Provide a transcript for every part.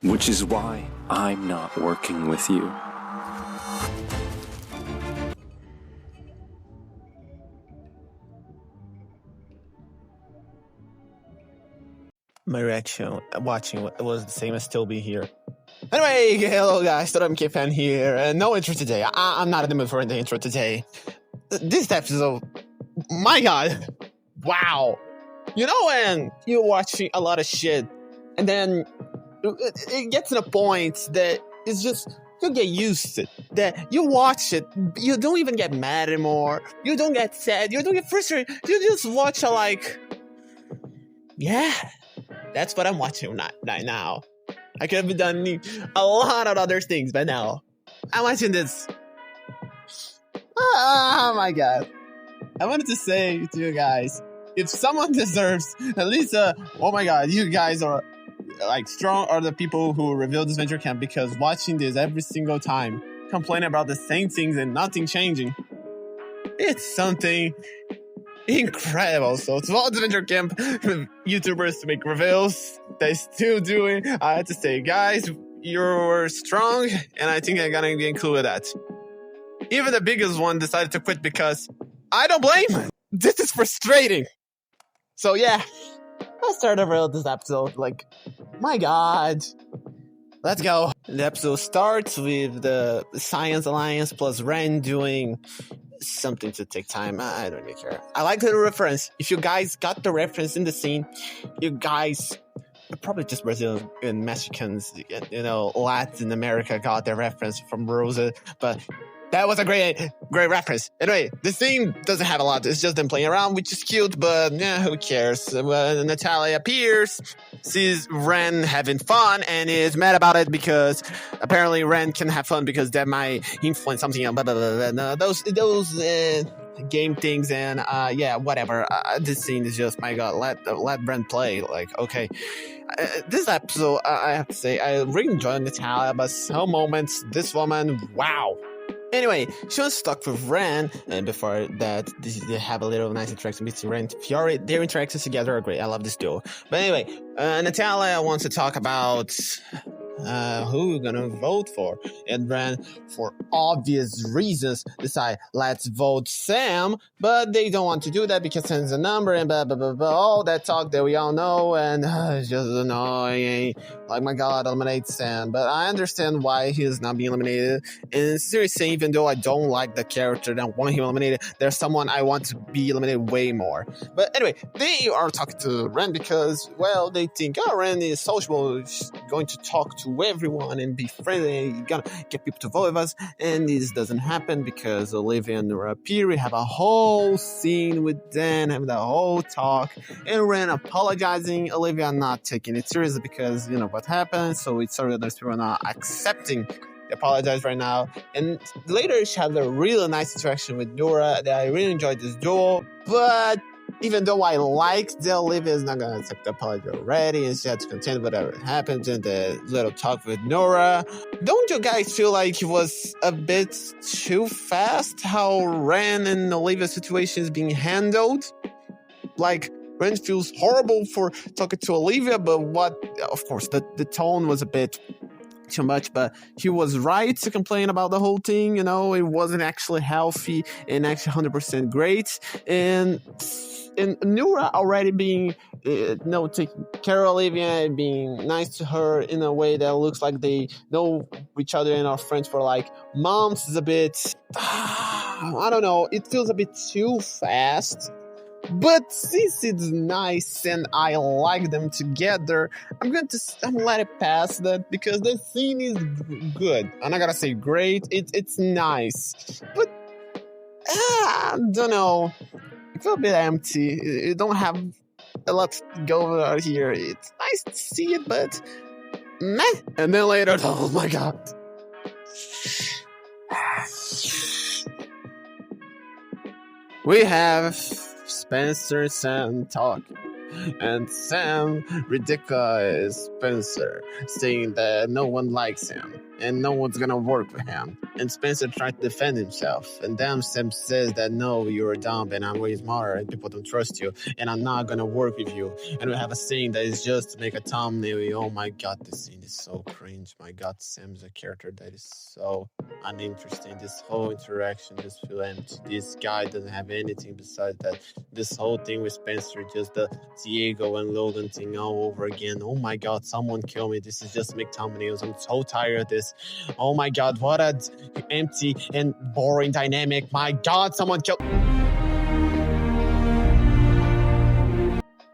Which is why I'm not working with you. My reaction watching was the same as Toby here. Anyway, hello guys, totaldrama fan here, and no intro today. I'm not in the mood for the intro today. This episode, my god, wow. You know when you're watching a lot of shit, and then it gets to the point that it's just, you get used to it. That you watch it, you don't even get mad anymore, you don't get sad, you don't get frustrated, you just watch it like, yeah, that's what I'm watching right now. I could have done a lot of other things, but now I'm watching this. Oh my god. I wanted to say to you guys, if someone deserves at least oh my god, you guys are like strong, are the people who reveal Disventure camp, because watching this every single time, complaining about the same things and nothing changing, it's something incredible. So to all Disventure camp YouTubers to make reveals, they still doing. I had to say, guys, you're strong, and I think I'm gonna include that. Even the biggest one decided to quit because I don't blame. This is frustrating. So yeah, let's start over this episode. Like, my god. Let's go. The episode starts with the Science Alliance plus Ren doing something to take time. I don't really care. I like the reference. If you guys got the reference in the scene, you guys, probably just Brazilian and Mexicans, you know, Latin America got their reference from Rosa, but that was a great reference. Anyway, the scene doesn't have a lot. It's just them playing around, which is cute, but yeah, who cares? Natalia appears, sees Ren having fun, and is mad about it because apparently Ren can have fun because that might influence something else. Blah, blah, blah, blah. Those game things, and yeah, whatever. This scene is just, my god, let Ren play. Like, okay. This episode, I have to say, I really enjoyed Natalia, but some moments, this woman, wow. Anyway, she was stuck with Ren, and before that, they have a little nice interaction between Ren and Fiore. Their interactions together are great. I love this duo. But anyway, Natalia wants to talk about who we're gonna vote for, and Ren, for obvious reasons, decide, let's vote Sam, but they don't want to do that because Sam's a number and blah blah blah blah, all that talk that we all know, and it's just annoying. Like, my god, eliminate Sam. But I understand why he is not being eliminated, and seriously, even though I don't like the character that want him eliminated, there's someone I want to be eliminated way more. But anyway, they are talking to Ren because, well, they think, oh, Ren is sociable, she's going to talk to everyone and be friendly, you gotta get people to vote with us, and this doesn't happen because Olivia and Nora appear. We have a whole scene with Dan having the whole talk, and Ren apologizing, Olivia not taking it seriously because, you know, what happened, so it's sorry that those people are not accepting the apologize right now. And later she had a really nice interaction with Nora that I really enjoyed this duel, but even though I like that Olivia is not going to accept the apology already, and she had to contend with whatever happens in the little talk with Nora, don't you guys feel like it was a bit too fast how Ren and Olivia's situation is being handled? Like, Ren feels horrible for talking to Olivia, but of course, the tone was a bit too much, but he was right to complain about the whole thing. You know, it wasn't actually healthy and actually 100% great. And Nura already being, taking care of Olivia and being nice to her in a way that looks like they know each other and are friends for like months is a bit, I don't know, it feels a bit too fast. But since it's nice and I like them together, I'm gonna let it pass that because the scene is good. I'm not gonna say great, it's nice. But, I don't know, it feels a bit empty. You don't have a lot to go out here. It's nice to see it, but meh. And then later, oh my god. We have Spencer and Sam talk. And Sam ridiculous Spencer, saying that no one likes him and no one's gonna work with him. And Spencer tried to defend himself. And then Sam says that no, you're dumb and I'm way smarter and people don't trust you and I'm not gonna work with you. And we have a scene that is just to make a thumbnail. Oh my god, this scene is so cringe. My god, Sam's a character that is so uninteresting. This whole interaction just feel empty. This guy doesn't have anything besides that. This whole thing with Spencer, just the Diego and Logan thing all over again. Oh my god, someone kill me. This is just make thumbnails. I'm so tired of this. Oh my god, what a empty and boring dynamic. My god, someone kill.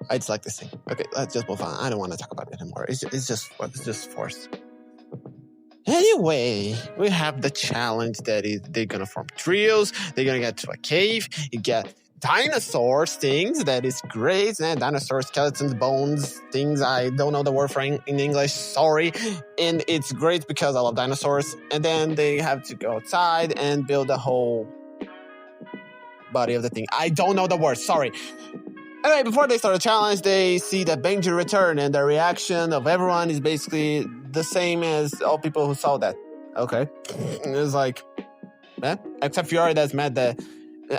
I dislike this thing. Okay, let's just move on. I don't want to talk about it anymore. It's just forced. Anyway, we have the challenge that is they're gonna form trios. They're gonna get to a cave. You get dinosaurs things that is great. And dinosaur skeletons, bones, things I don't know the word for in English. Sorry. And it's great because I love dinosaurs. And then they have to go outside and build a whole body of the thing. I don't know the word. Sorry. Anyway, before they start the challenge, they see that Benji return, and the reaction of everyone is basically the same as all people who saw that. Okay. It's like, except Fiora that's mad that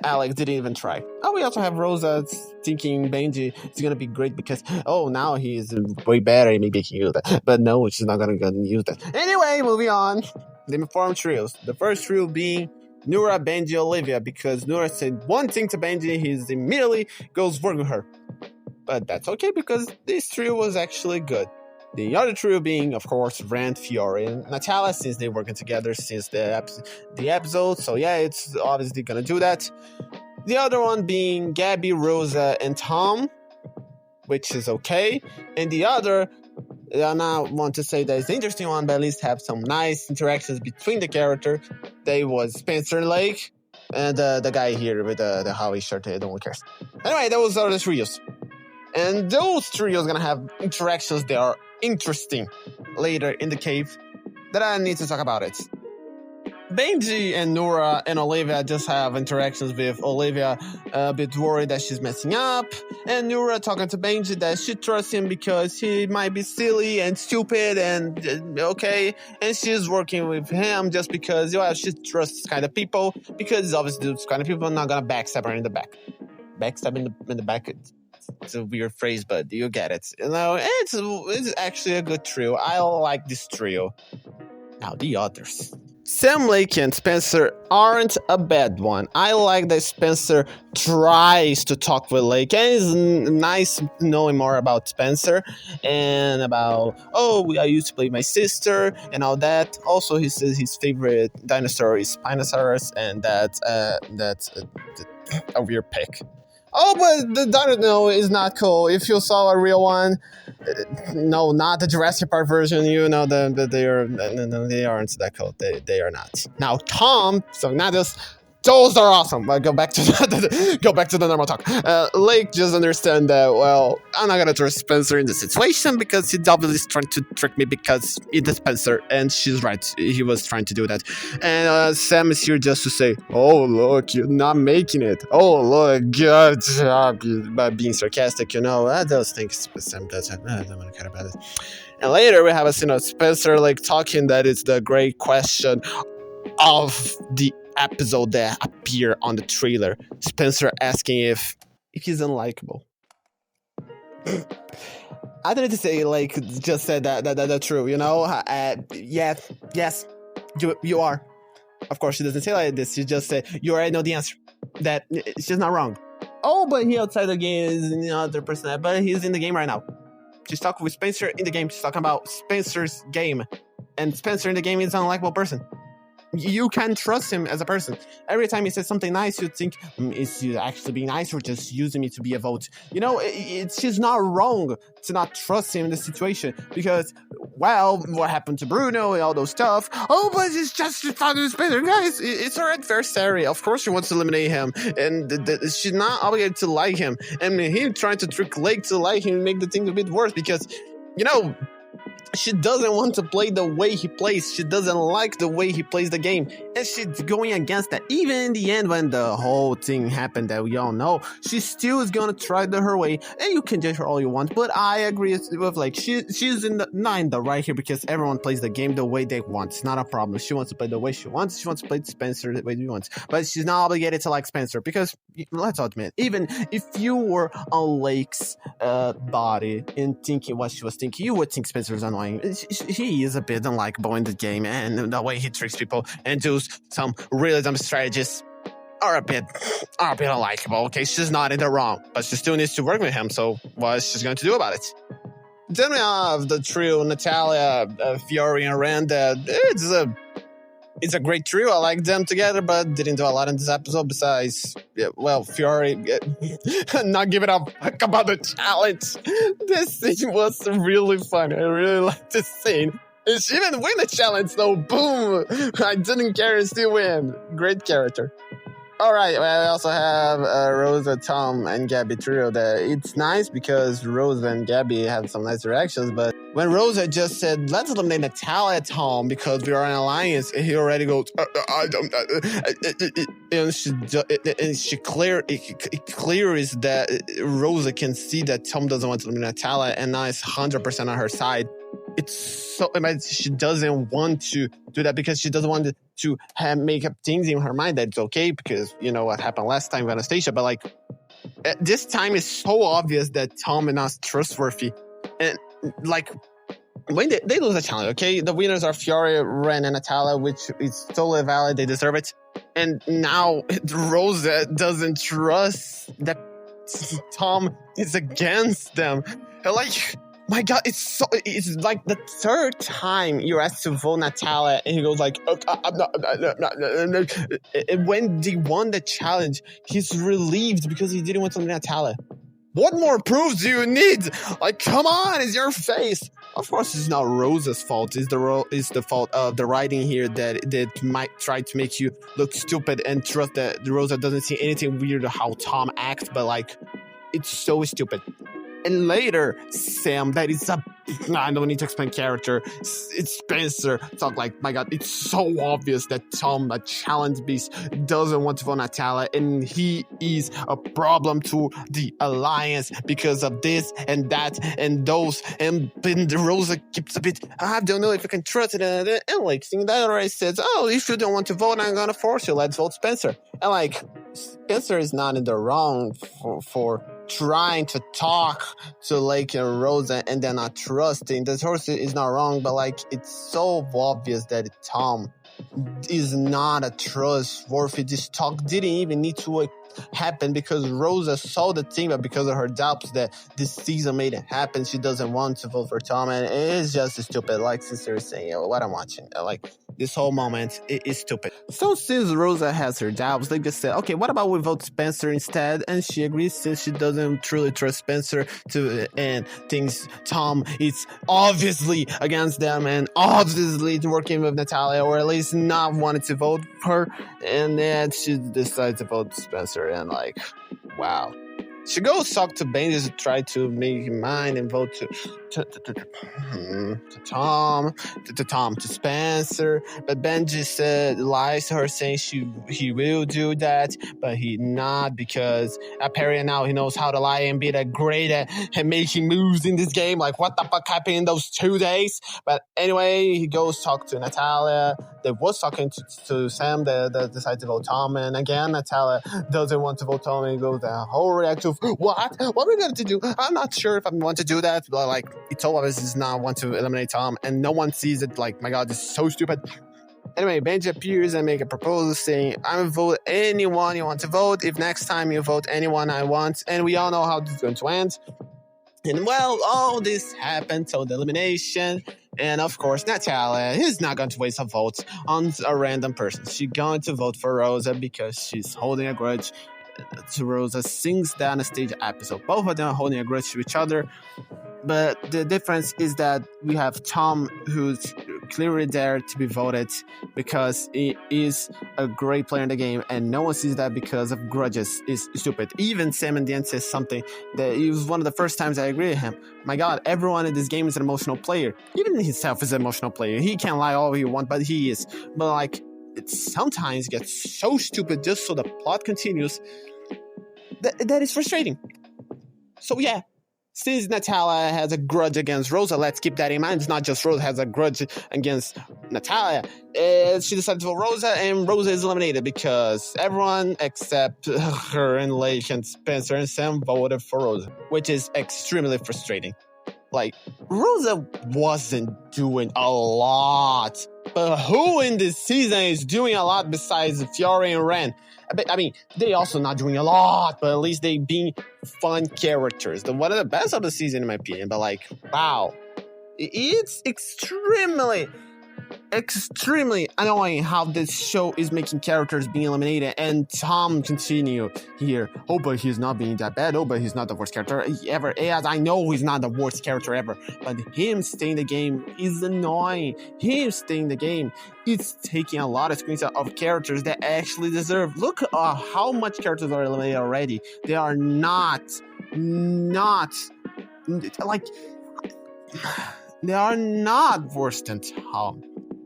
Alex didn't even try. Oh, we also have Rosa thinking Benji is going to be great because, oh, now he is way better, maybe he can use that. But no, she's not going to use that. Anyway, moving on. They form trios. The first trio being Nura, Benji, Olivia, because Nura said one thing to Benji, he immediately goes work with her. But that's okay because this trio was actually good. The other trio being, of course, Rand, Fiore, and Natalia, since they're working together since the episode. So yeah, it's obviously gonna do that. The other one being Gabby, Rosa, and Tom, which is okay. And the other, I now want to say that it's an interesting one, but at least have some nice interactions between the character. They was Spencer and Lake, and the guy here with the Howie shirt. No one cares. Anyway, those are the trios. And those trios gonna have interactions that are interesting later in the cave that I need to talk about it. Benji and Nora and Olivia just have interactions with Olivia a bit worried that she's messing up, and Nora talking to Benji that she trusts him because he might be silly and stupid and okay, and she's working with him just because she trusts kind of people because obviously those kind of people are not gonna backstab her in the back. Backstab in the back. It's a weird phrase, but you get it. It's actually a good trio. I like this trio. Now the others. Sam, Lake, and Spencer aren't a bad one. I like that Spencer tries to talk with Lake, and it's nice knowing more about Spencer and about, I used to play my sister and all that. Also, he says his favorite dinosaur is Spinosaurus, and that's a weird pick. Oh, but the dino is not cool. If you saw a real one, no, not the Jurassic Park version. You know they aren't that cool. They are not. Now Tom, so not just those are awesome. But go back to the normal talk. Lake just understand that. Well, I'm not gonna trust Spencer in the situation because he's obviously trying to trick me because it's Spencer, and she's right. He was trying to do that. And Sam is here just to say, "Oh look, you're not making it. Oh look, good job," by being sarcastic. Those things Sam does. I don't want to care about it. And later we have a scene of Spencer talking that it's the great question of the episode that appear on the trailer. Spencer asking if he's unlikable. I didn't say just said that true, yes, you are. Of course, she doesn't say like this. She just said you already know the answer. That she's not wrong. Oh, but he outside the game is another person. But he's in the game right now. She's talking with Spencer in the game. She's talking about Spencer's game, and Spencer in the game is an unlikable person. You can trust him as a person. Every time he says something nice, you think, is he actually being nice or just using me to be a vote? She's not wrong to not trust him in this situation because, what happened to Bruno and all those stuff? Oh, but it's just talking to Spencer. Guys, it's her adversary. Of course she wants to eliminate him. And she's not obligated to like him. And him trying to trick Lake to like him make the thing a bit worse because, she doesn't want to play the way he plays. She doesn't like the way he plays the game. And she's going against that. Even in the end, when the whole thing happened that we all know, she still is going to try her way. And you can judge her all you want. But I agree with, like, she's not in the right here because everyone plays the game the way they want. It's not a problem. She wants to play the way she wants. She wants to play Spencer the way she wants. But she's not obligated to like Spencer because, let's admit, even if you were on Lake's body and thinking what she was thinking, you would think Spencer's annoying. He is a bit unlikable in the game, and the way he tricks people and does some really dumb strategies are a bit unlikable. Okay, she's not in the wrong, but she still needs to work with him. So what is she going to do about it? Then we have the trio: Natalia, Fiore, and Randa. It's a great trio. I like them together, but didn't do a lot in this episode. Besides, Fiore not giving up about the challenge. This scene was really fun. I really liked this scene. And she even win the challenge, though. Boom! I didn't care and still win. Great character. All right, well, we also have Rosa, Tom, and Gabby trio. It's nice because Rosa and Gabby have some nice reactions, but when Rosa just said, let's eliminate Natalia, Tom, because we are an alliance, he already goes, I don't, and she clear is that Rosa can see that Tom doesn't want to eliminate Natalia, and now it's 100% on her side. It's so, she doesn't want to do that because she doesn't want to make up things in her mind that it's okay because you know what happened last time with Anastasia. But like this time it's so obvious that Tom is not trustworthy, and like when they lose the challenge, okay, the winners are Fiore, Ren, and Natalia, which is totally valid. They deserve it. And now Rosa doesn't trust that Tom is against them. Like, my God, it's like the third time you're asked to vote Natalia, and he goes like, okay, I'm not. When they won the challenge, he's relieved because he didn't want to Natalia. What more proof do you need? Like, come on, it's your face. Of course, it's not Rosa's fault. It's the fault of the writing here that might try to make you look stupid and trust that Rosa doesn't see anything weird how Tom acts, but like, it's so stupid. And later, Sam, that is I don't need to explain character. It's Spencer. Talk like, my God, it's so obvious that Tom, a challenge beast, doesn't want to vote Natalia, and he is a problem to the alliance because of this and that and those. And Rosa keeps a bit, I don't know if I can trust it. And like, that already says, oh, if you don't want to vote, I'm gonna force you. Let's vote Spencer. And like, Spencer is not in the wrong for trying to talk to Lake and Rosa and then not trusting. The horse is not wrong, but like, it's so obvious that Tom is not a trustworthy. This talk didn't even need to happen because Rosa saw the thing, but because of her doubts that this season made it happen, she doesn't want to vote for Tom, and it's just stupid. Like, sincerely saying, what I'm watching, like, this whole moment is stupid. So since Rosa has her doubts, they just said, okay, what about we vote Spencer instead? And she agrees since she doesn't truly trust Spencer and thinks Tom is obviously against them and obviously working with Natalia, or at least not wanting to vote her. And then she decides to vote Spencer, and like, wow. She goes talk to Benji to try to make him mind and vote to Spencer. But Benji lies to her saying he will do that, but he not, because apparently now he knows how to lie and be that great at making moves in this game. Like, what the fuck happened in those 2 days? But anyway, he goes talk to Natalia. They was talking to Sam that decided to vote Tom, and again Natalia doesn't want to vote Tom, and he goes the whole reaction of what are we going to do? I'm not sure if I want to do that, but like, it's all obvious does not want to eliminate Tom, and no one sees it. Like, my God, this is so stupid. Anyway, Benji appears and make a proposal saying, I'm going to vote anyone you want to vote if next time you vote anyone I want. And we all know how this is going to end. And well, all this happened till the elimination. And of course, Natalia is not going to waste a vote on a random person. She's going to vote for Rosa because she's holding a grudge to Rosa since the Anastasia episode. Both of them are holding a grudge to each other. But the difference is that we have Tom, who's clearly there to be voted because he is a great player in the game, and no one sees that because of grudges is stupid. Even Sam in the end says something that it was one of the first times I agree with him. My God, everyone in this game is an emotional player. Even himself is an emotional player. He can lie all he wants, but he is. But like, it sometimes gets so stupid just so the plot continues that is frustrating. So yeah, since Natalia has a grudge against Rosa, let's keep that in mind. It's not just Rosa has a grudge against Natalia. She decided to vote Rosa, and Rosa is eliminated because everyone except her and Lake and Spencer and Sam voted for Rosa, which is extremely frustrating. Like, Rosa wasn't doing a lot. But who in this season is doing a lot besides Fiore and Ren? I mean, they also not doing a lot, but at least they being fun characters. One of the best of the season, in my opinion. But like, wow. It's extremely annoying how this show is making characters being eliminated, and Tom continue here. Oh, but he's not being that bad. Oh, but he's not the worst character ever. As I know he's not the worst character ever, but him staying in the game is annoying. Him staying in the game, it's taking a lot of screenshots of characters that actually deserve. Look at how much characters are eliminated already. They are not like... They are not worse than Tom.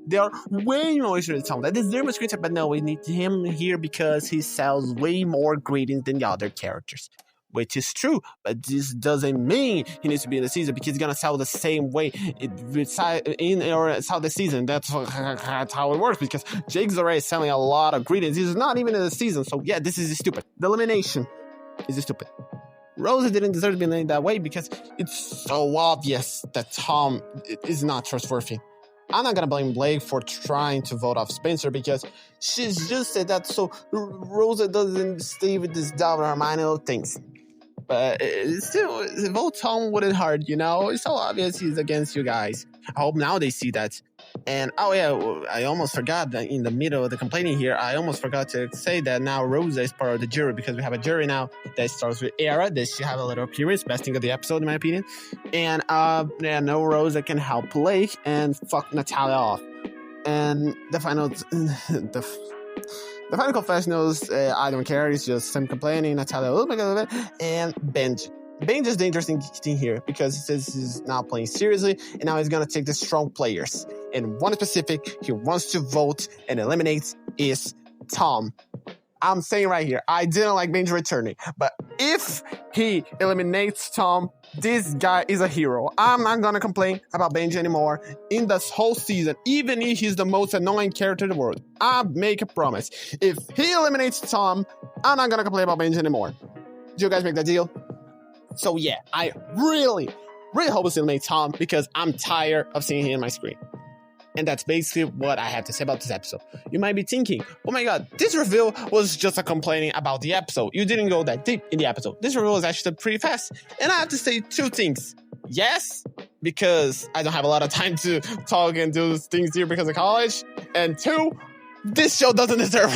They are way more worse than Tom. That is very much greater, but no, we need him here because he sells way more greetings than the other characters. Which is true, but this doesn't mean he needs to be in the season because he's gonna sell the same way in or sell the season. That's how it works because Jake's already selling a lot of greetings. He's not even in the season, so yeah, this is stupid. The elimination is stupid. Rosa didn't deserve to be eliminated that way because it's so obvious that Tom is not trustworthy. I'm not gonna blame Blake for trying to vote off Spencer because she's just said that so Rosa doesn't stay with this doubt in her mind of things. But still, vote Tom wouldn't hurt, you know? It's so obvious he's against you guys. I hope now they see that. And, oh yeah, I almost forgot that in the middle of the complaining here, I almost forgot to say that now Rosa is part of the jury because we have a jury now that starts with Era. That she have a little appearance, best thing of the episode in my opinion. And, yeah, no Rosa can help Blake and fuck Natalia off. And the final... The final confessionals, I don't care, it's just some complaining, Natalia, oh my god, and Benj. Benj is the interesting thing here because he says he's now playing seriously and now he's gonna take the strong players. And one specific he wants to vote and eliminate is Tom. I'm saying right here, I didn't like Benj returning, but if he eliminates Tom, this guy is a hero. I'm not gonna complain about Benji anymore in this whole season, even if he's the most annoying character in the world. I make a promise. If he eliminates Tom, I'm not gonna complain about Benji anymore. Do you guys make that deal? So yeah, I really hope he eliminates Tom because I'm tired of seeing him on my screen. And that's basically what I have to say about this episode. You might be thinking, oh my god, this reveal was just a complaining about the episode. You didn't go that deep in the episode. This reveal was actually pretty fast. And I have to say two things. Yes, because I don't have a lot of time to talk and do things here because of college. And two, this show doesn't deserve,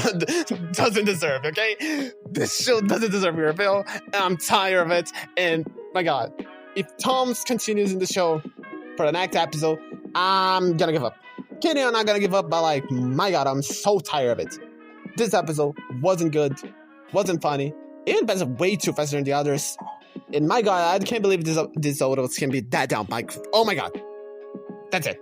okay? This show doesn't deserve a reveal. And I'm tired of it. And my god, if Tom continues in the show for the next episode, I'm gonna give up. Kidding, I'm not gonna give up, but like, my god, I'm so tired of it. This episode wasn't good, wasn't funny, it was way too faster than the others. And my god, I can't believe this autos can be that down. Like, oh my god. That's it.